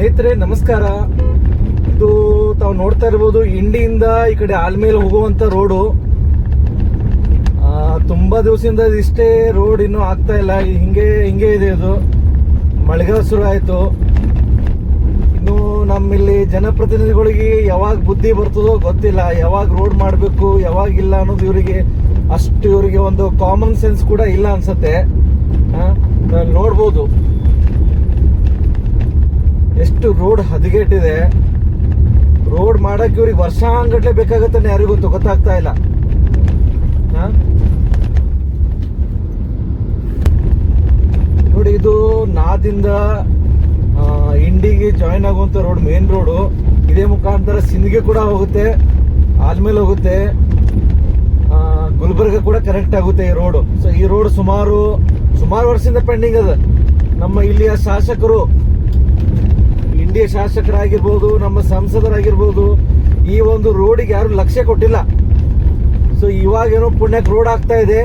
ಸ್ನೇಹಿತರೆ ನಮಸ್ಕಾರ. ಇದು ತಾವು ನೋಡ್ತಾ ಇರ್ಬೋದು, ಇಂಡಿಯಿಂದ ಈ ಕಡೆ ಆಲ್ಮೇಲೆ ಹೋಗುವಂತ ರೋಡು. ತುಂಬಾ ದಿವಸದಿಂದ ಇಷ್ಟೇ ರೋಡ್ ಇನ್ನೂ ಆಗ್ತಾ ಇಲ್ಲ. ಹಿಂಗೆ ಇದೆ. ಇದು ಮಳೆಗಾಲ ಶುರು ಆಯ್ತು. ಇನ್ನು ನಮ್ಮಲ್ಲಿ ಜನಪ್ರತಿನಿಧಿಗಳಿಗೆ ಯಾವಾಗ ಬುದ್ಧಿ ಬರ್ತದೋ ಗೊತ್ತಿಲ್ಲ. ಯಾವಾಗ ರೋಡ್ ಮಾಡಬೇಕು ಯಾವಾಗಿಲ್ಲ ಅನ್ನೋದು ಇವರಿಗೆ ಒಂದು ಕಾಮನ್ ಸೆನ್ಸ್ ಕೂಡ ಇಲ್ಲ ಅನ್ಸತ್ತೆ. ನೋಡ್ಬೋದು ಎಷ್ಟು ರೋಡ್ ಹದಗೆಟ್ಟಿದೆ. ರೋಡ್ ಮಾಡಕ್ಕೆ ಇವ್ರಿಗೆ ವರ್ಷಾಂಗಟ್ಲೆ ಬೇಕಾಗತ್ತೆ, ಯಾರಿಗೂ ಗೊತ್ತಾಗ್ತಾ ಇಲ್ಲ. ನೋಡಿ, ಇದು ನಾದಿಂದ ಇಂಡಿಗೆ ಜಾಯಿನ್ ಆಗುವಂತ ರೋಡ್, ಮೇನ್ ರೋಡು. ಇದೇ ಮುಖಾಂತರ ಸಿಂಧಿಗೆ ಕೂಡ ಹೋಗುತ್ತೆ, ಆಲ್ಮೇಲೆ ಹೋಗುತ್ತೆ, ಗುಲ್ಬರ್ಗ ಕೂಡ ಕನೆಕ್ಟ್ ಆಗುತ್ತೆ ಈ ರೋಡ್. ಸೊ ಈ ರೋಡ್ ಸುಮಾರು ವರ್ಷದಿಂದ ಪೆಂಡಿಂಗ್ ಅದ. ನಮ್ಮ ಇಲ್ಲಿಯ ಶಾಸಕರು, ಇಂಡಿಯಾ ಶಾಸಕರಾಗಿರ್ಬೋದು, ನಮ್ಮ ಸಂಸದರಾಗಿರ್ಬೋದು, ಈ ಒಂದು ರೋಡಿಗೆ ಯಾರು ಲಕ್ಷ್ಯ ಕೊಟ್ಟಿಲ್ಲ. ಸೊ ಇವಾಗೇನೋ ಪುಣ್ಯಕ್ಕೆ ರೋಡ್ ಆಗ್ತಾ ಇದೆ.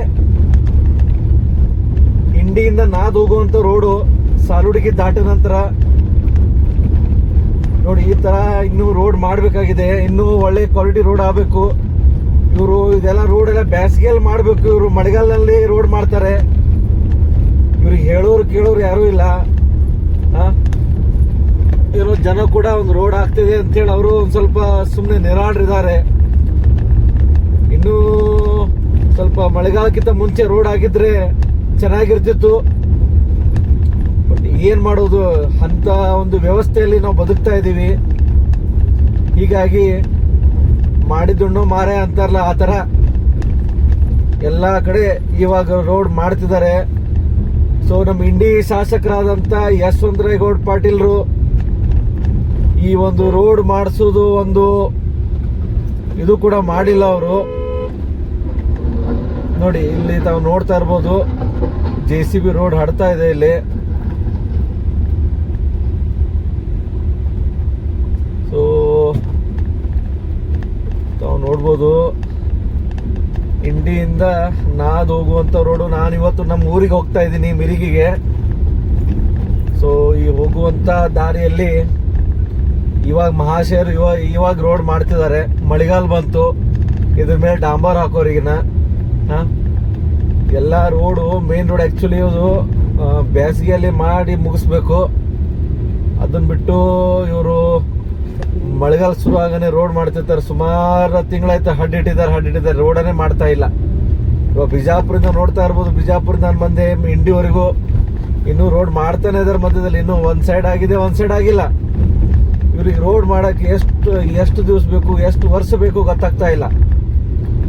ಇಂಡಿಯಿಂದ ನಾದ್ ಹೋಗುವಂತ ರೋಡು ಸಾಲುಡಿಗೆ ದಾಟಿದ ನಂತರ ನೋಡಿ ಈ ತರ ಇನ್ನೂ ರೋಡ್ ಮಾಡ್ಬೇಕಾಗಿದೆ. ಇನ್ನೂ ಒಳ್ಳೆ ಕ್ವಾಲಿಟಿ ರೋಡ್ ಆಗ್ಬೇಕು. ಇವರು ಇದೆಲ್ಲ ರೋಡ್ ಎಲ್ಲ ಬೇಸಿಗೆಯಲ್ಲಿ ಮಾಡ್ಬೇಕು. ಇವರು ಮಳೆಗಾಲದಲ್ಲಿ ರೋಡ್ ಮಾಡ್ತಾರೆ. ಇವ್ರಿಗೆ ಹೇಳೋರು ಕೇಳೋರು ಯಾರು ಇಲ್ಲ. ಇರೋ ಜನ ಕೂಡ ಒಂದು ರೋಡ್ ಆಗ್ತಿದೆ ಅಂತೇಳಿ ಅವರು ಒಂದ್ ಸ್ವಲ್ಪ ಸುಮ್ಮನೆ ನಿರಾಡ್ರಿದ್ದಾರೆ. ಇನ್ನು ಸ್ವಲ್ಪ ಮಳೆಗಾಲಕ್ಕಿಂತ ಮುಂಚೆ ರೋಡ್ ಆಗಿದ್ರೆ ಚೆನ್ನಾಗಿರ್ತಿತ್ತು. ಬಟ್ ಏನ್ ಮಾಡೋದು, ಅಂತ ಒಂದು ವ್ಯವಸ್ಥೆಯಲ್ಲಿ ನಾವು ಬದುಕ್ತಾ ಇದೀವಿ. ಹೀಗಾಗಿ ಮಾಡಿದ್ದುಣ್ಣೋ ಮಾರೆ ಅಂತಾರಲ್ಲ, ಆ ತರ ಎಲ್ಲಾ ಕಡೆ ಇವಾಗ ರೋಡ್ ಮಾಡ್ತಿದ್ದಾರೆ. ಸೊ ನಮ್ಮ ಇಂಡಿ ಶಾಸಕರಾದಂತ ಯಶವಂತರಾಯಗೌಡ ಪಾಟೀಲ್ರು ಈ ಒಂದು ರೋಡ್ ಮಾಡಿಸೋದು ಒಂದು ಇದು ಕೂಡ ಮಾಡಿಲ್ಲ ಅವರು. ನೋಡಿ, ಇಲ್ಲಿ ತಾವು ನೋಡ್ತಾ ಇರ್ಬೋದು, JCB ರೋಡ್ ಹಡ್ತಾ ಇದೆ ಇಲ್ಲಿ. ಸೊ ತಾವು ನೋಡ್ಬೋದು, ಇಂಡಿಯಿಂದ ನಾದ್ ಹೋಗುವಂತ ರೋಡು. ನಾನು ಇವತ್ತು ನಮ್ಮ ಊರಿಗೆ ಹೋಗ್ತಾ ಇದ್ದೀನಿ, ಮಿರಿಗಿಗೆ. ಸೊ ಈ ಹೋಗುವಂತ ದಾರಿಯಲ್ಲಿ ಇವಾಗ ಮಹಾಶಯರು ಇವಾಗ ರೋಡ್ ಮಾಡ್ತಿದ್ದಾರೆ. ಮಳೆಗಾಲ ಬಂತು, ಇದ್ರ ಮೇಲೆ ಡಾಂಬರ್ ಹಾಕೋರಿಗಿನ ಎಲ್ಲ ರೋಡು, ಮೇನ್ ರೋಡ್ ಆಕ್ಚುಲಿ ಇದು ಬೇಸಿಗೆಯಲ್ಲಿ ಮಾಡಿ ಮುಗಿಸ್ಬೇಕು. ಅದನ್ನ ಬಿಟ್ಟು ಇವರು ಮಳೆಗಾಲ ಶುರು ಆಗನೆ ರೋಡ್ ಮಾಡ್ತಿರ್ತಾರೆ. ಸುಮಾರು ತಿಂಗಳಾಯ್ತು ಹಡ್ಡಿಟ್ಟಿದ್ದಾರೆ, ರೋಡನ್ನೇ ಮಾಡ್ತಾ ಇಲ್ಲ. ಇವಾಗ ಬಿಜಾಪುರದಿಂದ ನೋಡ್ತಾ ಇರ್ಬೋದು, ಬಿಜಾಪುರದಿಂದ ನಾನು ಬಂದೆ ಇಂಡಿವರೆಗೂ ಇನ್ನೂ ರೋಡ್ ಮಾಡ್ತಾನೆ ಇದಾರೆ. ಮಧ್ಯದಲ್ಲಿ ಇನ್ನೂ ಒಂದ್ ಸೈಡ್ ಆಗಿದೆ, ಒಂದ್ ಸೈಡ್ ಆಗಿಲ್ಲ. ಇವ್ರಿಗೆ ರೋಡ್ ಮಾಡಕ್ಕೆ ಎಷ್ಟು ದಿವಸ ಬೇಕು, ಎಷ್ಟು ವರ್ಷ ಬೇಕು ಗೊತ್ತಾಗ್ತಾ ಇಲ್ಲ.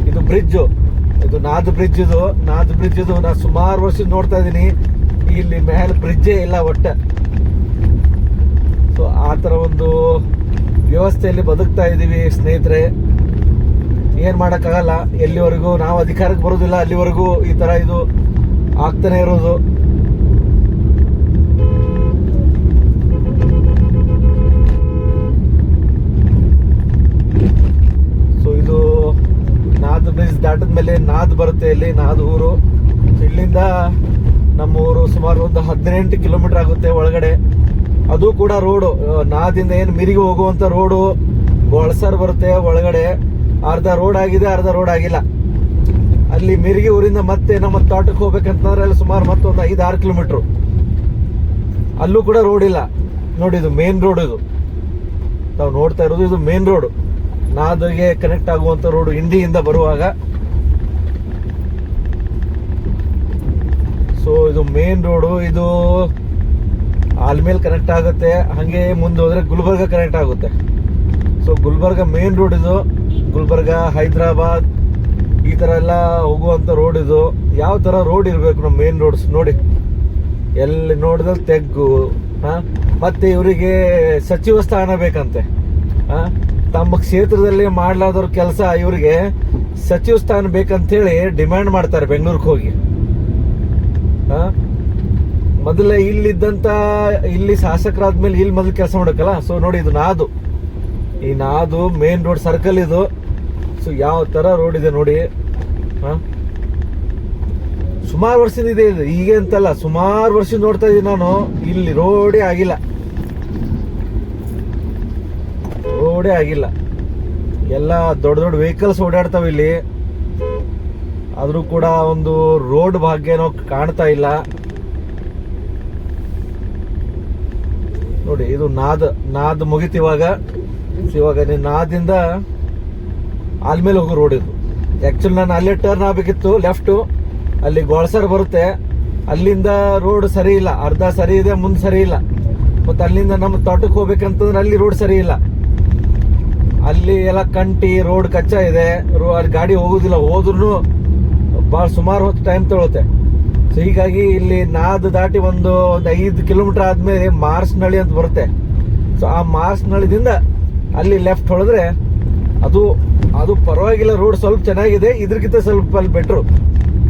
ಇದು ಬ್ರಿಡ್ಜ್, ಇದು ನಾದ್ ಬ್ರಿಡ್ಜ್. ಇದು ನಾ ಸುಮಾರು ವರ್ಷ ನೋಡ್ತಾ ಇದ್ದೀನಿ. ಇಲ್ಲಿ ಮೇಲೆ ಬ್ರಿಡ್ಜೇ ಇಲ್ಲ ಒಟ್ಟ. ಸೊ ಆ ತರ ಒಂದು ವ್ಯವಸ್ಥೆಯಲ್ಲಿ ಬದುಕ್ತಾ ಇದೀವಿ ಸ್ನೇಹಿತರೆ. ಏನ್ ಮಾಡಕ್ಕಾಗಲ್ಲ. ಎಲ್ಲಿವರೆಗೂ ನಾವು ಅಧಿಕಾರಕ್ಕೆ ಬರೋದಿಲ್ಲ ಅಲ್ಲಿವರೆಗೂ ಈ ತರ ಇದು ಆಗ್ತಾನೆ ಇರೋದು. ಇದು ನಾದ್ ಬ್ರಿಡ್ಜ್ ದಾಟಿದ ಮೇಲೆ ನಾದ್ ಬರುತ್ತೆ. ಇಲ್ಲಿ ನಾದ್ ಊರು. ಇಲ್ಲಿಂದ ನಮ್ಮ ಊರು ಸುಮಾರು ಒಂದು 18 ಕಿಲೋಮೀಟರ್ ಆಗುತ್ತೆ ಒಳಗಡೆ. ಅದು ಕೂಡ ರೋಡು, ನಾದಿಂದ ಏನು ಮಿರಿಗೆ ಹೋಗುವಂತ ರೋಡು ಗೊಳಸರ್ ಬರುತ್ತೆ ಒಳಗಡೆ. ಅರ್ಧ ರೋಡ್ ಆಗಿದೆ, ಅರ್ಧ ರೋಡ್ ಆಗಿಲ್ಲ. ಅಲ್ಲಿ ಮಿರಿಗೆ ಊರಿಂದ ಮತ್ತೆ ನಮ್ಮ ತೋಟಕ್ಕೆ ಹೋಗ್ಬೇಕಂತಂದ್ರೆ ಅಲ್ಲಿ ಸುಮಾರು ಮತ್ತೊಂದು 5-6 ಕಿಲೋಮೀಟರ್. ಅಲ್ಲೂ ಕೂಡ ರೋಡ್ ಇಲ್ಲ. ನೋಡಿ, ಇದು ಮೇನ್ ರೋಡ್. ಇದು ತಾವು ನೋಡ್ತಾ ಇರೋದು, ಇದು ಮೇನ್ ರೋಡ್, ನಾದಿಗೆ ಕನೆಕ್ಟ್ ಆಗುವಂತ ರೋಡ್ ಇಂಡಿಯಿಂದ ಬರುವಾಗ. ಸೊ ಇದು ಮೇನ್ ರೋಡು. ಇದು ಆಲ್ಮೇಲ್ ಕನೆಕ್ಟ್ ಆಗುತ್ತೆ. ಹಂಗೆ ಮುಂದೆ ಹೋದ್ರೆ ಗುಲ್ಬರ್ಗ ಕನೆಕ್ಟ್ ಆಗುತ್ತೆ. ಸೊ ಗುಲ್ಬರ್ಗ ಮೇನ್ ರೋಡ್ ಇದು. ಗುಲ್ಬರ್ಗ, ಹೈದರಾಬಾದ್ ಈ ತರ ಎಲ್ಲ ಹೋಗುವಂತ ರೋಡ್ ಇದು. ಯಾವ ತರ ರೋಡ್ ಇರ್ಬೇಕು ನಮ್ಮ ಮೇನ್ ರೋಡ್ಸ್ ನೋಡಿ. ಎಲ್ಲಿ ನೋಡಿದ್ರೆ ತೆಗ್ಗು. ಮತ್ತೆ ಇವರಿಗೆ ಸಚಿವ ಸ್ಥಾನ ಬೇಕಂತೆ. ತಮ್ಮ ಕ್ಷೇತ್ರದಲ್ಲಿ ಮಾಡ್ಲಾರ್ದವ್ರ ಕೆಲಸ ಇವರಿಗೆ ಸಚಿವ ಸ್ಥಾನ ಬೇಕಂತೇಳಿ ಡಿಮ್ಯಾಂಡ್ ಮಾಡ್ತಾರೆ ಬೆಂಗಳೂರಿಗೆ ಹೋಗಿ. ಮೊದಲೇ ಇಲ್ಲಿ ಶಾಸಕರಾದ್ಮೇಲೆ ಇಲ್ಲಿ ಮೊದಲು ಕೆಲಸ ಮಾಡಬೇಕಲ್ಲ. ಸೊ ನೋಡಿ, ಇದು ಈ ನಾದು ಮೇನ್ ರೋಡ್ ಸರ್ಕಲ್ ಇದು. ಸೊ ಯಾವ ತರ ರೋಡ್ ಇದೆ ನೋಡಿ. ಸುಮಾರು ವರ್ಷದಿಂದ ಇದೆ ಇದು, ಈಗ ಅಂತಲ್ಲ, ಸುಮಾರು ವರ್ಷ ನೋಡ್ತಾ ಇದ್ದೀನಿ ನಾನು. ಇಲ್ಲಿ ರೋಡೇ ಆಗಿಲ್ಲ. ರೋಡೇ ಆಗಿಲ್ಲ. ಎಲ್ಲ ದೊಡ್ಡ ದೊಡ್ಡ ವೆಹಿಕಲ್ಸ್ ಓಡಾಡ್ತಾವೆ ಇಲ್ಲಿ, ಆದರೂ ಕೂಡ ಒಂದು ರೋಡ್ ಭಾಗ್ಯನೋ ಕಾಣ್ತಾ ಇಲ್ಲ ನೋಡಿ. ಇದು ನಾದ್ ಮುಗಿತು ಇವಾಗ ನಾದಿಂದ ಆಲ್ಮೇಲೆ ಹೋಗೋ ರೋಡ್ ಇದು. ಆ್ಯಕ್ಚುಲಿ ನಾನು ಅಲ್ಲೇ ಟರ್ನ್ ಆಗಬೇಕಿತ್ತು, ಲೆಫ್ಟು. ಅಲ್ಲಿ ಗೋಳ್ಸರ್ ಬರುತ್ತೆ, ಅಲ್ಲಿಂದ ರೋಡ್ ಸರಿ ಇಲ್ಲ, ಅರ್ಧ ಸರಿ ಇದೆ, ಮುಂದೆ ಸರಿ ಇಲ್ಲ. ಮತ್ತು ಅಲ್ಲಿಂದ ನಮ್ಮ ತೋಟಕ್ಕೆ ಹೋಗ್ಬೇಕಂತಂದ್ರೆ ಅಲ್ಲಿ ರೋಡ್ ಸರಿ ಇಲ್ಲ, ಅಲ್ಲಿ ಎಲ್ಲ ಕಂಟಿ ರೋಡ್ ಕಚ್ಚಾ ಇದೆ, ಅಲ್ಲಿ ಗಾಡಿ ಹೋಗೋದಿಲ್ಲ, ಹೋದ್ರೂ ಭಾಳ ಸುಮಾರು ಹೊತ್ತು ಟೈಮ್ ತಗೊಳುತ್ತೆ. ಸೊ ಹೀಗಾಗಿ ಇಲ್ಲಿ ನಾದ್ ದಾಟಿ ಒಂದು 5 ಕಿಲೋಮೀಟರ್ ಆದ್ಮೇಲೆ ಮಾರ್ಸ್ನಳ್ಳಿ ಅಂತ ಬರುತ್ತೆ. ಸೊ ಆ ಮಾರ್ಸ್ನಳ್ಳಿದಿಂದ ಅಲ್ಲಿ ಲೆಫ್ಟ್ ಹೊಡೆದ್ರೆ ಅದು ಪರವಾಗಿಲ್ಲ, ರೋಡ್ ಸ್ವಲ್ಪ ಚೆನ್ನಾಗಿದೆ, ಇದ್ರಕ್ಕಿಂತ ಸ್ವಲ್ಪ ಅಲ್ಲಿ ಬೆಟ್ರು.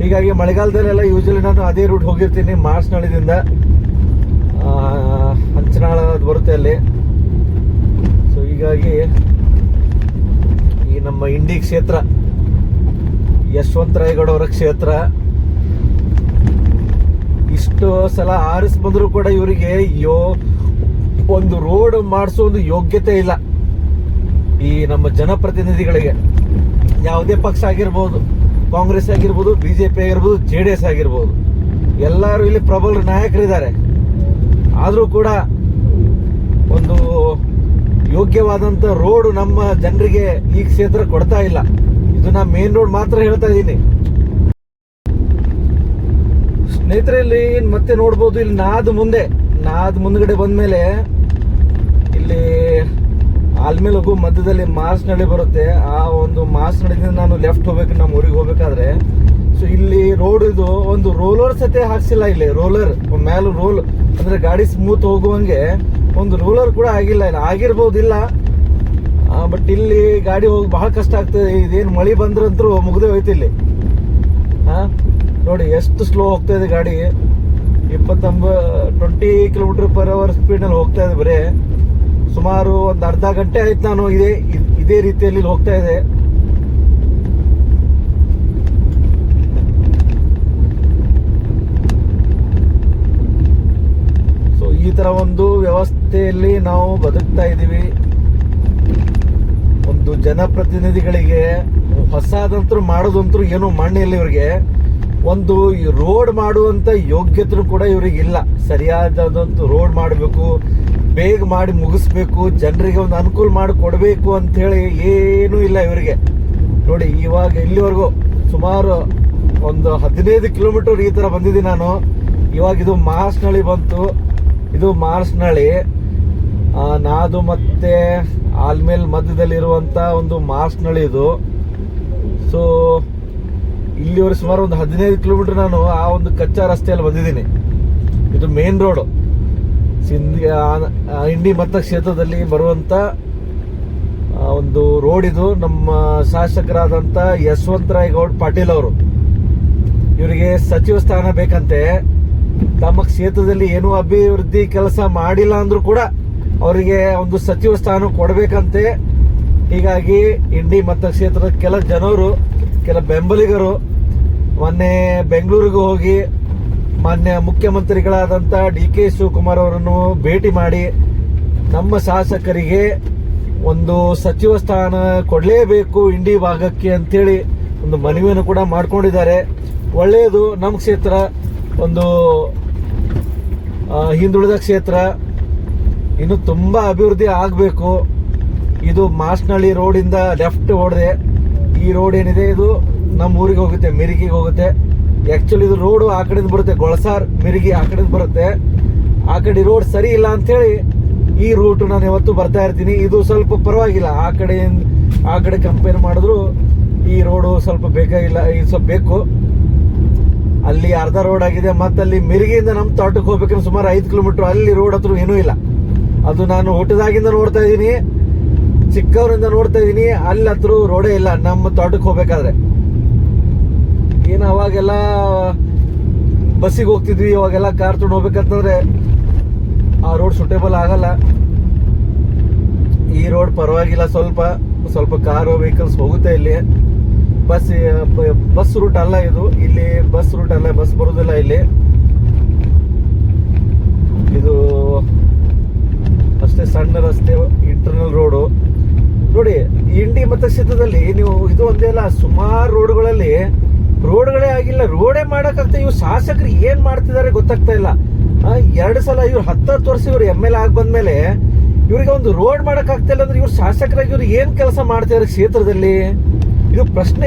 ಹೀಗಾಗಿ ಮಳೆಗಾಲದಲ್ಲೆಲ್ಲ ಯೂಶಲಿ ನಾನು ಅದೇ ರೂಟ್ ಹೋಗಿರ್ತೀನಿ, ಮಾರ್ಸ್ನಳ್ಳಿದಿಂದ ಹಂಚನಾಳ ಅದು ಬರುತ್ತೆ ಅಲ್ಲಿ. ಸೊ ಹೀಗಾಗಿ ಈ ನಮ್ಮ ಇಂಡಿ ಕ್ಷೇತ್ರ, ಯಶವಂತರಾಯಗೌಡ ಅವರ ಕ್ಷೇತ್ರ, ಇಷ್ಟು ಸಲ ಆರಿಸ್ ಬಂದರೂ ಕೂಡ ಇವರಿಗೆ ಒಂದು ರೋಡ್ ಮಾಡಿಸೋ ಒಂದು ಯೋಗ್ಯತೆ ಇಲ್ಲ. ಈ ನಮ್ಮ ಜನಪ್ರತಿನಿಧಿಗಳಿಗೆ ಯಾವುದೇ ಪಕ್ಷ ಆಗಿರ್ಬೋದು, ಕಾಂಗ್ರೆಸ್ ಆಗಿರ್ಬೋದು, ಬಿಜೆಪಿ ಆಗಿರ್ಬೋದು, JDS ಆಗಿರ್ಬೋದು, ಎಲ್ಲರೂ ಇಲ್ಲಿ ಪ್ರಬಲ ನಾಯಕರಿದ್ದಾರೆ. ಆದರೂ ಕೂಡ ಒಂದು ಯೋಗ್ಯವಾದಂಥ ರೋಡ್ ನಮ್ಮ ಜನರಿಗೆ ಈ ಕ್ಷೇತ್ರ ಕೊಡ್ತಾ ಇಲ್ಲ. ಇದು ನಾ ಮೇನ್ ರೋಡ್ ಮಾತ್ರ ಹೇಳ್ತಾ ಇದ್ದೀನಿ ಸ್ನೇಹಿತರೆ. ಇಲ್ಲಿ ಮತ್ತೆ ನೋಡ್ಬೋದು, ಇಲ್ಲಿ ನಾದ್ ಮುಂದ್ಗಡೆ ಬಂದ್ಮೇಲೆ ಇಲ್ಲಿ ಆಲ್ಮೇಲೆ ಹೋಗೋ ಮಧ್ಯದಲ್ಲಿ ಮಾರ್ಸ್ನಳ್ಳಿ ಬರುತ್ತೆ. ಆ ಒಂದು ಮಾರ್ಸ್ನಳ್ಳಿಯಿಂದ ನಾನು ಲೆಫ್ಟ್ ಹೋಗ್ಬೇಕು ನಮ್ಮ ಊರಿಗೆ ಹೋಗ್ಬೇಕಾದ್ರೆ. ಸೊ ಇಲ್ಲಿ ರೋಡ್ ಇದು ಒಂದು ರೋಲರ್ ಸತೆ ಹಾಕ್ಸಿಲ್ಲ, ಇಲ್ಲಿ ರೋಲರ್ ಮೇಲೆ ರೋಲ್ ಅಂದ್ರೆ ಗಾಡಿ ಸ್ಮೂತ್ ಹೋಗುವಂಗೆ ಒಂದು ರೋಲರ್ ಕೂಡ ಆಗಿಲ್ಲ, ಇಲ್ಲ ಆಗಿರ್ಬೋದಿಲ್ಲ. ಬಟ್ ಇಲ್ಲಿ ಗಾಡಿ ಹೋಗಿ ಬಹಳ ಕಷ್ಟ ಆಗ್ತದೆ. ಇದೇನು ಮಳೆ ಬಂದ್ರಂತರೂ ಮುಗ್ದೇ ಹೋಯ್ತು ಇಲ್ಲಿ. ನೋಡಿ ಎಷ್ಟು ಸ್ಲೋ ಹೋಗ್ತಾ ಇದೆ ಗಾಡಿ, 20 km/h ಸ್ಪೀಡ್ನಲ್ಲಿ ಹೋಗ್ತಾ ಇದೆ. ಬರೇ ಸುಮಾರು ಒಂದು ಅರ್ಧ ಗಂಟೆ ಆಯ್ತು ನಾನು ಇದೇ ರೀತಿಯಲ್ಲಿ ಹೋಗ್ತಾ ಇದೆ. ಸೊ ಈ ತರ ಒಂದು ವ್ಯವಸ್ಥೆಯಲ್ಲಿ ನಾವು ಬದುಕ್ತಾ ಇದ್ದೀವಿ. ಒಂದು ಜನಪ್ರತಿನಿಧಿಗಳಿಗೆ ಹೊಸದಂತರೂ ಮಾಡೋದಂತರೂ ಏನೋ ಮಣ್ಣಿಲ್ಲ ಇವ್ರಿಗೆ. ಒಂದು ರೋಡ್ ಮಾಡುವಂತ ಯೋಗ್ಯತೆ ಕೂಡ ಇವ್ರಿಗೆ ಇಲ್ಲ. ಸರಿಯಾದಂತ ರೋಡ್ ಮಾಡಬೇಕು, ಬೇಗ ಮಾಡಿ ಮುಗಿಸ್ಬೇಕು, ಜನರಿಗೆ ಒಂದು ಅನುಕೂಲ ಮಾಡಿ ಕೊಡಬೇಕು ಅಂತ ಹೇಳಿ ಏನೂ ಇಲ್ಲ ಇವರಿಗೆ. ನೋಡಿ ಇವಾಗ ಇಲ್ಲಿವರೆಗೂ ಸುಮಾರು ಒಂದು 15 ಕಿಲೋಮೀಟರ್ ಈ ತರ ಬಂದಿದ್ದೀನಿ ನಾನು. ಇವಾಗ ಇದು ಮಾರ್ಸ್ನಳ್ಳಿ ಬಂತು, ಇದು ಮಾರ್ಸ್ನಳ್ಳಿ. ನಾದು ಮತ್ತೆ ಆಲ್ಮೇಲ್ ಮಧ್ಯದಲ್ಲಿರುವಂತ ಒಂದು ಮಾರ್ಸ್ನಳ್ಳಿ ಇದು. ಸೊ ಇಲ್ಲಿವರೆಗೆ ಸುಮಾರು ಒಂದು 15 ಕಿಲೋಮೀಟರ್ ನಾನು ಆ ಒಂದು ಕಚ್ಚಾ ರಸ್ತೆಯಲ್ಲಿ ಬಂದಿದ್ದೀನಿ. ಇದು ಮೇನ್ ರೋಡ್, ಇಂಡಿ ಮತಕ್ಷೇತ್ರದಲ್ಲಿ ಬರುವಂತ ಒಂದು ರೋಡ್ ಇದು. ನಮ್ಮ ಶಾಸಕರಾದಂತ ಯಶವಂತರಾಯಗೌಡ ಪಾಟೀಲ್ ಅವರು, ಇವರಿಗೆ ಸಚಿವ ಸ್ಥಾನ ಬೇಕಂತೆ. ತಮ್ಮ ಕ್ಷೇತ್ರದಲ್ಲಿ ಏನೂ ಅಭಿವೃದ್ಧಿ ಕೆಲಸ ಮಾಡಿಲ್ಲ ಅಂದ್ರೂ ಕೂಡ ಅವರಿಗೆ ಒಂದು ಸಚಿವ ಸ್ಥಾನ ಕೊಡಬೇಕಂತೆ. ಹೀಗಾಗಿ ಇಂಡಿ ಮತಕ್ಷೇತ್ರದ ಕೆಲ ಜನರು, ಕೆಲ ಬೆಂಬಲಿಗರು ಮೊನ್ನೆ ಬೆಂಗಳೂರಿಗೆ ಹೋಗಿ ಮಾನ್ಯ ಮುಖ್ಯಮಂತ್ರಿಗಳಾದಂಥ DK ಶಿವಕುಮಾರ್ ಅವರನ್ನು ಭೇಟಿ ಮಾಡಿ ನಮ್ಮ ಶಾಸಕರಿಗೆ ಒಂದು ಸಚಿವ ಸ್ಥಾನ ಕೊಡಲೇಬೇಕು ಇಂಡಿ ಭಾಗಕ್ಕೆ ಅಂತೇಳಿ ಒಂದು ಮನವಿಯನ್ನು ಕೂಡ ಮಾಡ್ಕೊಂಡಿದ್ದಾರೆ. ಒಳ್ಳೆಯದು, ನಮ್ಮ ಕ್ಷೇತ್ರ ಒಂದು ಹಿಂದುಳಿದ ಕ್ಷೇತ್ರ, ಇನ್ನು ತುಂಬಾ ಅಭಿವೃದ್ಧಿ ಆಗಬೇಕು. ಇದು ಮಾರ್ಸ್ನಳ್ಳಿ ರೋಡಿಂದ ಲೆಫ್ಟ್ ಹೊಡೆದೆ ಈ ರೋಡ್ ಏನಿದೆ ಇದು ನಮ್ಮ ಊರಿಗೆ ಹೋಗುತ್ತೆ, ಮಿರಿಗಿಗೆ ಹೋಗುತ್ತೆ. ಆಕ್ಚುಲಿ ಇದು ರೋಡ್ ಆ ಕಡೆಯಿಂದ ಬರುತ್ತೆ, ಗೊಳಸಾರ್ ಮಿರಿಗಿ ಆ ಕಡೆಯಿಂದ ಬರುತ್ತೆ. ಆ ಕಡೆ ರೋಡ್ ಸರಿ ಇಲ್ಲ ಅಂತೇಳಿ ಈ ರೂಟ್ ನಾನು ಯಾವತ್ತು ಬರ್ತಾ ಇರ್ತೀನಿ. ಇದು ಸ್ವಲ್ಪ ಪರವಾಗಿಲ್ಲ, ಆ ಕಡೆ ಕಂಪೇರ್ ಮಾಡಿದ್ರು ಈ ರೋಡು ಸ್ವಲ್ಪ ಬೇಕಾಗಿಲ್ಲ, ಇದು ಸ್ವಲ್ಪ ಬೇಕು. ಅಲ್ಲಿ ಅರ್ಧ ರೋಡ್ ಆಗಿದೆ. ಮತ್ತೆ ಅಲ್ಲಿ ಮಿರಿಗಿಯಿಂದ ನಮ್ಮ ತೋಟಕ್ಕೆ ಹೋಗ್ಬೇಕಂದ್ರೆ ಸುಮಾರು 5 ಕಿಲೋಮೀಟರ್, ಅಲ್ಲಿ ರೋಡ್ ಹತ್ರ ಏನೂ ಇಲ್ಲ. ಅದು ನಾನು ಹುಟ್ಟಿದಾಗಿಂದ ನೋಡ್ತಾ ಇದ್ದೀನಿ, ಚಿಕ್ಕವರಿಂದ ನೋಡ್ತಾ ಇದ್ದೀನಿ. ಅಲ್ಲಿ ಹತ್ರ ರೋಡೇ ಇಲ್ಲ ನಮ್ಮ ತೋಟಕ್ಕೆ ಹೋಗ್ಬೇಕಾದ್ರೆ. ಏನು ಅವಾಗೆಲ್ಲ ಬಸ್ಸಿಗೆ ಹೋಗ್ತಿದ್ವಿ, ಅವಾಗೆಲ್ಲ ಕಾರ್ ತೊಗೊಂಡು ಹೋಗ್ಬೇಕಂತಂದ್ರೆ ಆ ರೋಡ್ ಸೂಟೇಬಲ್ ಆಗಲ್ಲ. ಈ ರೋಡ್ ಪರವಾಗಿಲ್ಲ, ಸ್ವಲ್ಪ ಕಾರು ವೆಹಿಕಲ್ಸ್ ಹೋಗುತ್ತೆ. ಇಲ್ಲಿ ಬಸ್ ರೂಟ್ ಅಲ್ಲ ಇದು, ಇಲ್ಲಿ ಬಸ್ ರೂಟ್ ಅಲ್ಲ, ಬಸ್ ಬರುದಿಲ್ಲ ಇಲ್ಲಿ. ಇದು ಅಷ್ಟೇ ಸಣ್ಣ ರಸ್ತೆ, ಇಂಟರ್ನಲ್ ರೋಡು. ಮತಕ್ಷೇತ್ರದಲ್ಲಿ ನೀವು ಇದು ಒಂದೇ ಅಲ್ಲ, ಸುಮಾರು ರೋಡ್ಗಳೇ ಆಗಿಲ್ಲ, ರೋಡೇ ಮಾಡಕ್ಕಾಗ್ತಾ. ಇವ್ರು ಶಾಸಕರು ಏನ್ ಮಾಡ್ತಿದ್ದಾರೆ ಗೊತ್ತಾಗ್ತಾ ಇಲ್ಲ. 2 ಸಲ ಇವ್ರು 10 ವರ್ಷ ಇವ್ರು MLA ಆಗಿ ಬಂದ್ಮೇಲೆ ಇವ್ರಿಗೆ ಒಂದು ರೋಡ್ ಮಾಡಕ್ ಆಗ್ತಾ ಇಲ್ಲ ಅಂದ್ರೆ ಇವ್ರು ಶಾಸಕರಾಗಿ ಇವ್ರು ಏನ್ ಕೆಲಸ ಮಾಡ್ತಿದ್ದಾರೆ ಕ್ಷೇತ್ರದಲ್ಲಿ? ಇದು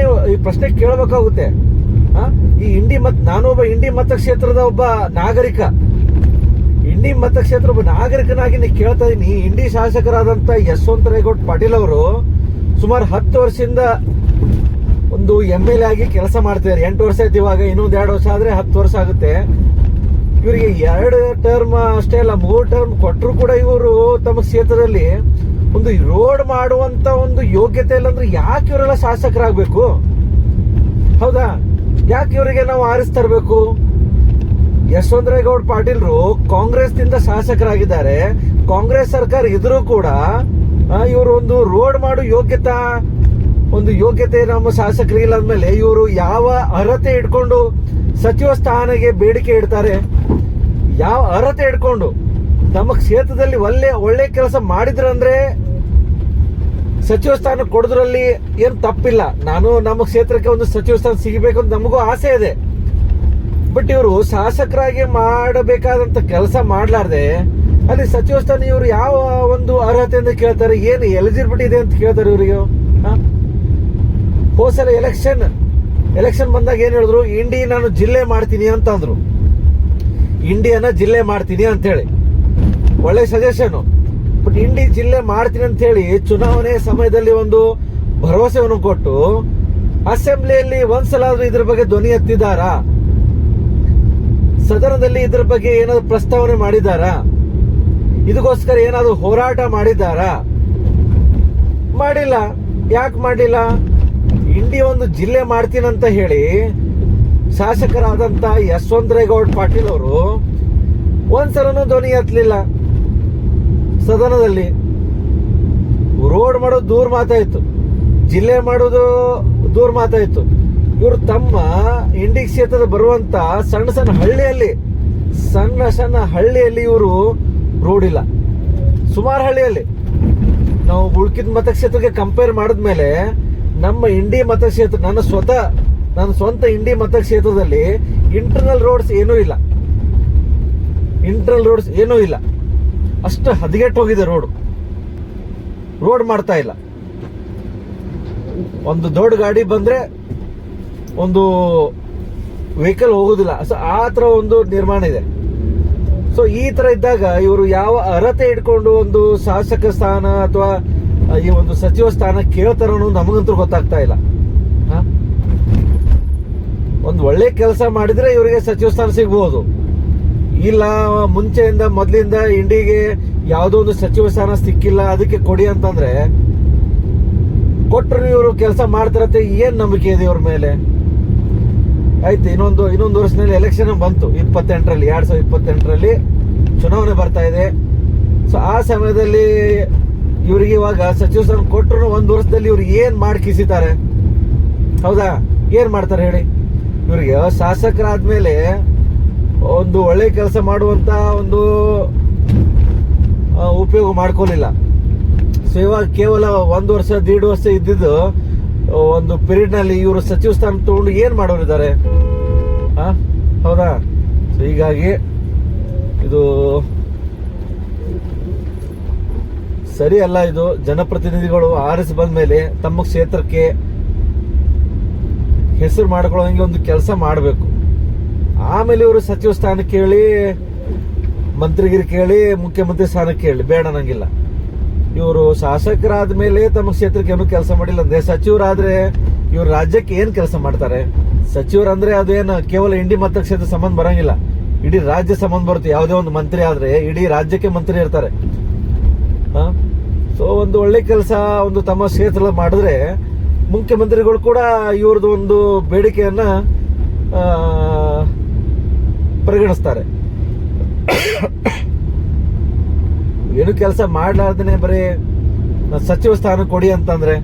ಪ್ರಶ್ನೆ ಕೇಳಬೇಕಾಗುತ್ತೆ. ನಾನೊಬ್ಬ ಇಂಡಿ ಮತಕ್ಷೇತ್ರದ ಒಬ್ಬ ನಾಗರಿಕ, ನಾಗರಿಕನಾಗಿ ಕೇಳ್ತಾ ಇದೀನಿ. ಇಂಡಿ ಶಾಸಕರಾದಂತ ಯಶವಂತರೇಗೌಡ ಪಾಟೀಲ್ ಅವರು ಸುಮಾರು 10 ವರ್ಷದಿಂದ ಒಂದು MLA ಆಗಿ ಕೆಲಸ ಮಾಡ್ತಿದ್ದಾರೆ. 8 ವರ್ಷ ಆಯ್ತು, ಇವಾಗ ಇನ್ನೊಂದು 2 ವರ್ಷ ಆದ್ರೆ 10 ವರ್ಷ ಆಗುತ್ತೆ. ಇವರಿಗೆ 2 ಟರ್ಮ್ ಅಷ್ಟೇ ಅಲ್ಲ, 3 ಟರ್ಮ್ ಕೊಟ್ಟರು ಕೂಡ ಇವರು ತಮ್ಮ ಕ್ಷೇತ್ರದಲ್ಲಿ ಒಂದು ರೋಡ್ ಮಾಡುವಂತ ಒಂದು ಯೋಗ್ಯತೆ ಇಲ್ಲ ಅಂದ್ರೆ ಯಾಕೆ ಇವರೆಲ್ಲ ಶಾಸಕರಾಗಬೇಕು? ಹೌದಾ? ಯಾಕೆ ಇವರಿಗೆ ನಾವು ಆರಿಸ್ತರಬೇಕು? ಯಶವಂತರೇಗೌಡ ಪಾಟೀಲ್ರು ಕಾಂಗ್ರೆಸ್ ನಿಂದ ಶಾಸಕರಾಗಿದ್ದಾರೆ. ಕಾಂಗ್ರೆಸ್ ಸರ್ಕಾರ ಇದ್ರೂ ಕೂಡ ಇವರು ಒಂದು ರೋಡ್ ಮಾಡೋ ಯೋಗ್ಯತೆ ನಮ್ಮ ಶಾಸಕರಿಲ್ಲ ಅಂದ್ಮೇಲೆ ಇವರು ಯಾವ ಅರ್ಹತೆ ಇಟ್ಕೊಂಡು ಸಚಿವ ಸ್ಥಾನಕ್ಕೆ ಬೇಡಿಕೆ ಇಡ್ತಾರೆ? ಯಾವ ಅರ್ಹತೆ ಇಟ್ಕೊಂಡು? ನಮ್ಮ ಕ್ಷೇತ್ರದಲ್ಲಿ ಒಳ್ಳೆ ಕೆಲಸ ಮಾಡಿದ್ರಂದ್ರೆ ಸಚಿವ ಸ್ಥಾನ ಕೊಡೋದ್ರಲ್ಲಿ ಏನು ತಪ್ಪಿಲ್ಲ. ನಮ್ಮ ಕ್ಷೇತ್ರಕ್ಕೆ ಒಂದು ಸಚಿವ ಸ್ಥಾನ ಸಿಗಬೇಕು ಅಂತ ನಮಗೂ ಆಸೆ ಇದೆ. ಬಟ್ ಇವರು ಶಾಸಕರಾಗಿ ಮಾಡಬೇಕಾದಂತ ಕೆಲಸ ಮಾಡ್ಲಾರ್ದೆ ಅಲ್ಲಿ ಸಚಿವ ಸ್ಥಾನ ಇವರು ಯಾವ ಒಂದು ಅರ್ಹತೆಯಿಂದ ಕೇಳ್ತಾರೆ? ಏನು ಎಲಿಜಿಬಿಲಿಟಿ ಇದೆ ಅಂತ ಕೇಳ್ತಾರೆ ಇವರಿಗೆ? ಹೋದ್ಸಲ ಎಲೆಕ್ಷನ್ ಬಂದಾಗ ಏನ್ ಹೇಳಿದ್ರು? ಇಂಡಿ ನಾನು ಜಿಲ್ಲೆ ಮಾಡ್ತೀನಿ ಅಂತ ಅಂದ್ರು. ಇಂಡಿಯನ್ನ ಜಿಲ್ಲೆ ಮಾಡ್ತೀನಿ ಅಂತ ಹೇಳಿ ಒಳ್ಳೆ ಸಜೆಷನ್. ಬಟ್ ಇಂಡಿ ಜಿಲ್ಲೆ ಮಾಡ್ತೀನಿ ಅಂತ ಹೇಳಿ ಚುನಾವಣೆ ಸಮಯದಲ್ಲಿ ಒಂದು ಭರವಸೆಯನ್ನು ಕೊಟ್ಟು ಅಸೆಂಬ್ಲಿಯಲ್ಲಿ ಒಂದ್ಸಲ ಆದ್ರೂ ಇದ್ರ ಬಗ್ಗೆ ಧ್ವನಿ ಎತ್ತಿದಾರಾ? ಸದನದಲ್ಲಿ ಇದ್ರ ಬಗ್ಗೆ ಏನಾದ್ರು ಪ್ರಸ್ತಾವನೆ ಮಾಡಿದಾರಾ? ಇದಕ್ಕೋಸ್ಕರ ಏನಾದ್ರು ಹೋರಾಟ ಮಾಡಿದಾರಾ? ಮಾಡಿಲ್ಲ. ಯಾಕೆ ಮಾಡಿಲ್ಲ? ಇಂಡಿ ಒಂದು ಜಿಲ್ಲೆ ಮಾಡ್ತೀನಂತ ಹೇಳಿ ಶಾಸಕರಾದಂತ ಯಶವಂತರೇಗೌಡ ಪಾಟೀಲ್ ಅವರು ಒಂದ್ಸಲನೂ ಧ್ವನಿ ಎತ್ತಲಿಲ್ಲ. ಸದನದಲ್ಲಿ ರೋಡ್ ಮಾಡೋದು ದೂರ ಮಾತಾಯ್ತು, ಜಿಲ್ಲೆ ಮಾಡೋದು ದೂರ ಮಾತಾಯ್ತು. ಇವರು ತಮ್ಮ ಇಂಡಿ ಕ್ಷೇತ್ರದ ಬರುವಂತ ಸಣ್ಣ ಹಳ್ಳಿಯಲ್ಲಿ ಇವರು ರೋಡ್ ಇಲ್ಲ. ಸುಮಾರು ಹಳ್ಳಿಯಲ್ಲಿ ನಾವು ಉಳ್ಕಿದ ಮತಕ್ಷೇತ್ರಕ್ಕೆ ಕಂಪೇರ್ ಮಾಡಿದ್ಮೇಲೆ ನಮ್ಮ ಇಂಡಿ ಮತಕ್ಷೇತ್ರ, ನನ್ನ ಸ್ವಂತ ಇಂಡಿ ಮತಕ್ಷೇತ್ರದಲ್ಲಿ ಇಂಟರ್ನಲ್ ರೋಡ್ಸ್ ಏನೂ ಇಲ್ಲ. ಅಷ್ಟು ಹದಗೆಟ್ಟು ಹೋಗಿದೆ ರೋಡ್ ಮಾಡ್ತಾ ಇಲ್ಲ. ಒಂದು ದೊಡ್ಡ ಗಾಡಿ ಬಂದ್ರೆ ಒಂದು ವೆಹಿಕಲ್ ಹೋಗುದಿಲ್ಲ. ಸೊ ಆ ತರ ಒಂದು ನಿರ್ಮಾಣ ಇದೆ. ಸೊ ಈ ತರ ಇದ್ದಾಗ ಇವರು ಯಾವ ಅರ್ಹತೆ ಇಟ್ಕೊಂಡು ಒಂದು ಶಾಸಕ ಸ್ಥಾನ ಅಥವಾ ಈ ಒಂದು ಸಚಿವ ಸ್ಥಾನ ಕೇಳ್ತಾರೋ ನಮಗಂತೂ ಗೊತ್ತಾಗ್ತಾ ಇಲ್ಲ. ಒಂದು ಒಳ್ಳೆ ಕೆಲಸ ಮಾಡಿದ್ರೆ ಇವರಿಗೆ ಸಚಿವ ಸ್ಥಾನ ಸಿಗಬಹುದು. ಇಲ್ಲ ಮೊದಲಿಂದ ಇಂಡಿಗೆ ಯಾವುದೋ ಒಂದು ಸಚಿವ ಸ್ಥಾನ ಸಿಕ್ಕಿಲ್ಲ, ಅದಕ್ಕೆ ಕೊಡಿ ಅಂತಂದ್ರೆ ಕೊಟ್ಟರು ಇವರು ಕೆಲಸ ಮಾಡ್ತಾರತ್ತೆ. ಏನ್ ನಂಬಿಕೆ ಇದೆ ಇವ್ರ ಮೇಲೆ? ಆಯ್ತು, ಇನ್ನೊಂದು ವರ್ಷದಲ್ಲಿ ಎಲೆಕ್ಷನ್ ಬಂತು. 2028ರಲ್ಲಿ ಚುನಾವಣೆ ಬರ್ತಾ ಇದೆ. ಸೊ ಆ ಸಮಯದಲ್ಲಿ ಇವ್ರಿಗೆ ಇವಾಗ ಸಚಿವ ಸ್ಥಾನ ಕೊಟ್ಟರು 1 ವರ್ಷದಲ್ಲಿ ಇವ್ರು ಏನ್ ಮಾಡಿ ಕಿಸಿತಾರೆ? ಹೌದಾ? ಏನ್ ಮಾಡ್ತಾರೆ ಹೇಳಿ? ಇವ್ರಿಗೆ ಶಾಸಕರಾದ್ಮೇಲೆ ಒಂದು ಒಳ್ಳೆ ಕೆಲಸ ಮಾಡುವಂತ ಒಂದು ಉಪಯೋಗ ಮಾಡ್ಕೊಳ್ಳಿಲ್ಲ. ಸೊ ಇವಾಗ ಕೇವಲ 1 ವರ್ಷ 1.5 ವರ್ಷ ಇದ್ದಿದ್ದು ಒಂದು ಪೀರಿಯಡ್ ನಲ್ಲಿ ಇವರು ಸಚಿವ ಸ್ಥಾನ ತಗೊಂಡು ಏನ್ ಮಾಡೋರಿದ್ದಾರೆ? ಹೌದಾ? ಸೊ ಹೀಗಾಗಿ ಇದು ಸರಿ ಅಲ್ಲ. ಇದು ಜನಪ್ರತಿನಿಧಿಗಳು ಆರಿಸಿ ಬಂದ್ಮೇಲೆ ತಮ್ಮ ಕ್ಷೇತ್ರಕ್ಕೆ ಹೆಸರು ಮಾಡ್ಕೊಳ್ಳೋಂಗೆ ಒಂದು ಕೆಲಸ ಮಾಡಬೇಕು. ಆಮೇಲೆ ಇವರು ಸಚಿವ ಸ್ಥಾನಕ್ಕೆ ಕೇಳಿ, ಮಂತ್ರಿಗಿರಿ ಕೇಳಿ, ಮುಖ್ಯಮಂತ್ರಿ ಸ್ಥಾನಕ್ಕೆ ಕೇಳಿ, ಬೇಡ ನಂಗಿಲ್ಲ. ಇವರು ಶಾಸಕರಾದ ಮೇಲೆ ತಮ್ಮ ಕ್ಷೇತ್ರಕ್ಕೆ ಏನು ಕೆಲಸ ಮಾಡಿಲ್ಲ ಅಂದ್ರೆ ಸಚಿವರಾದ್ರೆ ಇವ್ರು ರಾಜ್ಯಕ್ಕೆ ಏನ್ ಕೆಲಸ ಮಾಡ್ತಾರೆ? ಸಚಿವರಂದ್ರೆ ಅದೇನು ಕೇವಲ ಇಂಡಿ ಮತಕ್ಷೇತ್ರ ಸಂಬಂಧ ಬರಂಗಿಲ್ಲ, ಇಡೀ ರಾಜ್ಯ ಸಂಬಂಧ ಬರುತ್ತೆ. ಯಾವುದೇ ಒಂದು ಮಂತ್ರಿ ಆದ್ರೆ ಇಡೀ ರಾಜ್ಯಕ್ಕೆ ಮಂತ್ರಿ ಇರ್ತಾರೆ. ಸೊ ಒಂದು ಒಳ್ಳೆ ಕೆಲಸ ಒಂದು ತಮ್ಮ ಕ್ಷೇತ್ರ ಮಾಡಿದ್ರೆ ಮುಖ್ಯಮಂತ್ರಿಗಳು ಕೂಡ ಇವ್ರದ್ದು ಒಂದು ಬೇಡಿಕೆಯನ್ನ ಪರಿಗಣಿಸ್ತಾರೆ. ಏನು ಕೆಲಸ ಮಾಡ್ಲಾರ್ದೇನೆ ಬರೀ ಸಚಿವ ಸ್ಥಾನ ಕೊಡಿ ಅಂತಂದ್ರೆ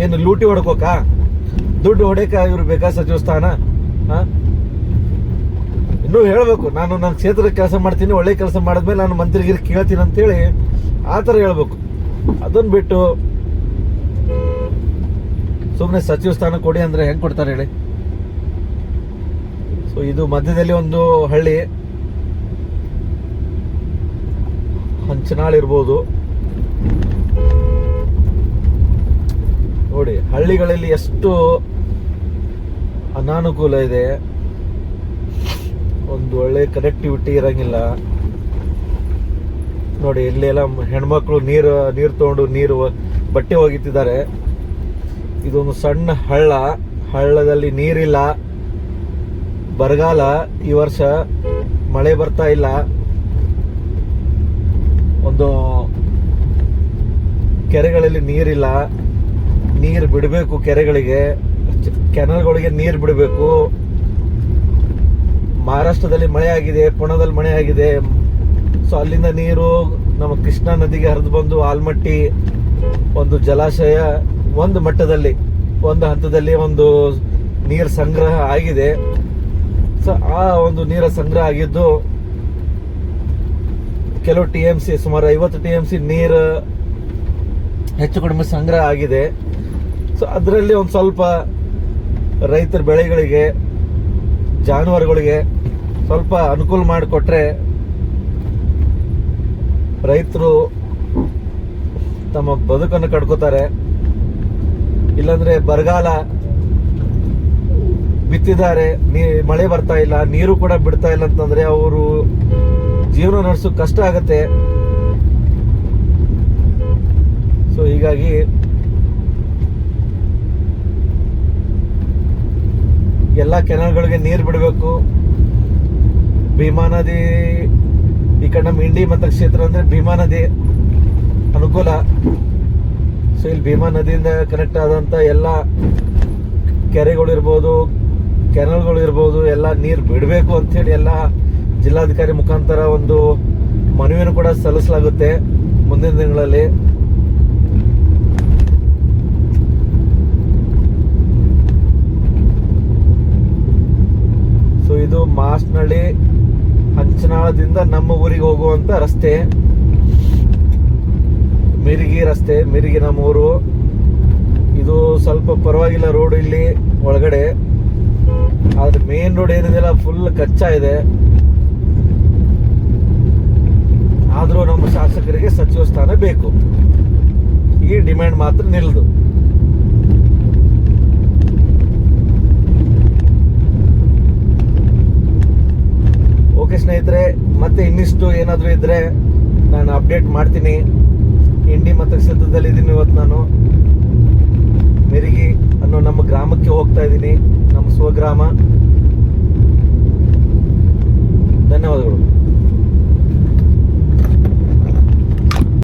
ಏನು ಲೂಟಿ ಹೊಡ್ಕೋಕ, ದುಡ್ಡು ಹೊಡೆಕ ಇವ್ರು ಬೇಕಾ ಸಚಿವ ಸ್ಥಾನ? ಇನ್ನೂ ಹೇಳ್ಬೇಕು, ನಾನು ನನ್ನ ಕ್ಷೇತ್ರಕ್ಕೆ ಕೆಲಸ ಮಾಡ್ತೀನಿ, ಒಳ್ಳೆ ಕೆಲಸ ಮಾಡಿದ್ಮೇಲೆ ನಾನು ಮಂತ್ರಿಗಿರಿ ಕೇಳ್ತೀನಿ ಅಂತೇಳಿ ಆ ಥರ ಹೇಳ್ಬೇಕು. ಅದನ್ನ ಬಿಟ್ಟು ಸುಮ್ಮನೆ ಸಚಿವ ಸ್ಥಾನ ಕೊಡಿ ಅಂದ್ರೆ ಹೆಂಗ್ ಕೊಡ್ತಾರೆ ಹೇಳಿ. ಸೊ ಇದು ಮಧ್ಯದಲ್ಲಿ ಒಂದು ಹಳ್ಳಿ ಹಂಚನಾಳ್ ಇರ್ಬೋದು ನೋಡಿ. ಹಳ್ಳಿಗಳಲ್ಲಿ ಎಷ್ಟು ಅನಾನುಕೂಲ ಇದೆ, ಒಂದು ಒಳ್ಳೆ ಕನೆಕ್ಟಿವಿಟಿ ಇರಂಗಿಲ್ಲ ನೋಡಿ. ಇಲ್ಲೆಲ್ಲ ಹೆಣ್ಮಕ್ಳು ನೀರು ತಗೊಂಡು ಬಟ್ಟೆ ಒಗಿತಿದ್ದಾರೆ. ಇದೊಂದು ಸಣ್ಣ ಹಳ್ಳದಲ್ಲಿ ನೀರಿಲ್ಲ, ಬರಗಾಲ, ಈ ವರ್ಷ ಮಳೆ ಬರ್ತಾ ಇಲ್ಲ. ಒಂದು ಕೆರೆಗಳಲ್ಲಿ ನೀರಿಲ್ಲ, ನೀರು ಬಿಡಬೇಕು, ಕೆರೆಗಳಿಗೆ ಕೆನಲ್ಗಳಿಗೆ ನೀರು ಬಿಡಬೇಕು. ಮಹಾರಾಷ್ಟ್ರದಲ್ಲಿ ಮಳೆ ಆಗಿದೆ, ಪುಣದಲ್ಲಿ ಮಳೆ ಆಗಿದೆ. ಸೊ ಅಲ್ಲಿಂದ ನೀರು ನಮ್ಮ ಕೃಷ್ಣಾ ನದಿಗೆ ಹರಿದು ಬಂದು ಆಲ್ಮಟ್ಟಿ ಒಂದು ಜಲಾಶಯ ಒಂದು ಮಟ್ಟದಲ್ಲಿ ಒಂದು ಹಂತದಲ್ಲಿ ಒಂದು ನೀರು ಸಂಗ್ರಹ ಆಗಿದೆ. ಸೊ ಆ ಒಂದು ನೀರ ಸಂಗ್ರಹ ಆಗಿದ್ದು ಕೆಲವು TMC, ಸುಮಾರು 50 TMC ನೀರು ಹೆಚ್ಚು ಕಡಿಮೆ ಸಂಗ್ರಹ ಆಗಿದೆ. ಸೊ ಅದರಲ್ಲಿ ಒಂದು ಸ್ವಲ್ಪ ರೈತರ ಬೆಳೆಗಳಿಗೆ, ಜಾನುವಾರುಗಳಿಗೆ ಸ್ವಲ್ಪ ಅನುಕೂಲ ಮಾಡಿಕೊಟ್ರೆ ರೈತರು ತಮ್ಮ ಬದುಕನ್ನು ಕಟ್ಕೋತಾರೆ. ಇಲ್ಲಾಂದ್ರೆ ಬರಗಾಲ, ಬಿತ್ತಿದ್ದಾರೆ, ಮಳೆ ಬರ್ತಾ ಇಲ್ಲ, ನೀರು ಕೂಡ ಬಿಡ್ತಾ ಇಲ್ಲ ಅಂತಂದ್ರೆ ಅವರು ಜೀವನ ನಡೆಸೋಕೆ ಕಷ್ಟ ಆಗತ್ತೆ. ಸೊ ಹೀಗಾಗಿ ಎಲ್ಲ ಕೆನಾಲ್ಗಳಿಗೆ ನೀರು ಬಿಡಬೇಕು. ಭೀಮಾ ನದಿ ಈ ಕಡೆ ನಮ್ಮ ಇಂಡಿ ಮತಕ್ಷೇತ್ರ ಅಂದ್ರೆ ಭೀಮಾ ನದಿ ಅನುಕೂಲ. ಸೊ ಇಲ್ಲಿ ಭೀಮಾ ನದಿಯಿಂದ ಕನೆಕ್ಟ್ ಆದಂತ ಎಲ್ಲ ಕೆರೆಗಳು ಇರ್ಬೋದು, ಕೆನಲ್ಗಳು ಇರ್ಬೋದು, ಎಲ್ಲ ನೀರು ಬಿಡಬೇಕು ಅಂತೇಳಿ ಎಲ್ಲ ಜಿಲ್ಲಾಧಿಕಾರಿ ಮುಖಾಂತರ ಒಂದು ಮನವಿಯನ್ನು ಕೂಡ ಸಲ್ಲಿಸಲಾಗುತ್ತೆ ಮುಂದಿನ ದಿನಗಳಲ್ಲಿ. ಸೊ ಇದು ಮಾಸ್ನಳ್ಳಿ ಹಂಚನಾಳದಿಂದ ನಮ್ಮ ಊರಿಗೆ ಹೋಗುವಂತ ರಸ್ತೆ, ಮಿರಿಗಿ ರಸ್ತೆ. ಮಿರಿಗಿ ನಮ್ಮ ಊರು. ಇದು ಸ್ವಲ್ಪ ಪರವಾಗಿಲ್ಲ ರೋಡ್ ಇಲ್ಲಿ ಒಳಗಡೆ, ಆದ್ರೆ ಮೇನ್ ರೋಡ್ ಏನಿದೆಯಲ್ಲ ಫುಲ್ ಕಚ್ಚಾ ಇದೆ. ಆದ್ರೂ ನಮ್ಮ ಶಾಸಕರಿಗೆ ಸಚಿವ ಸ್ಥಾನ ಬೇಕು, ಈ ಡಿಮ್ಯಾಂಡ್ ಮಾತ್ರ ನಿಲ್ದು. ಓಕೆ ಸ್ನೇಹಿತರೆ, ಮತ್ತೆ ಇನ್ನಿಷ್ಟು ಏನಾದರೂ ಇದ್ರೆ ನಾನು ಅಪ್ಡೇಟ್ ಮಾಡ್ತೀನಿ. ಇಂಡಿ ಮತಕ್ಷೇತ್ರದಲ್ಲಿ ಇದ್ದೀನಿ ಇವತ್ತು ನಾನು. ಮಿರಿಗಿ ಅನ್ನೋ ನಮ್ಮ ಗ್ರಾಮಕ್ಕೆ ಹೋಗ್ತಾ ಇದ್ದೀನಿ, ನಮ್ಮ ಸ್ವಗ್ರಾಮ.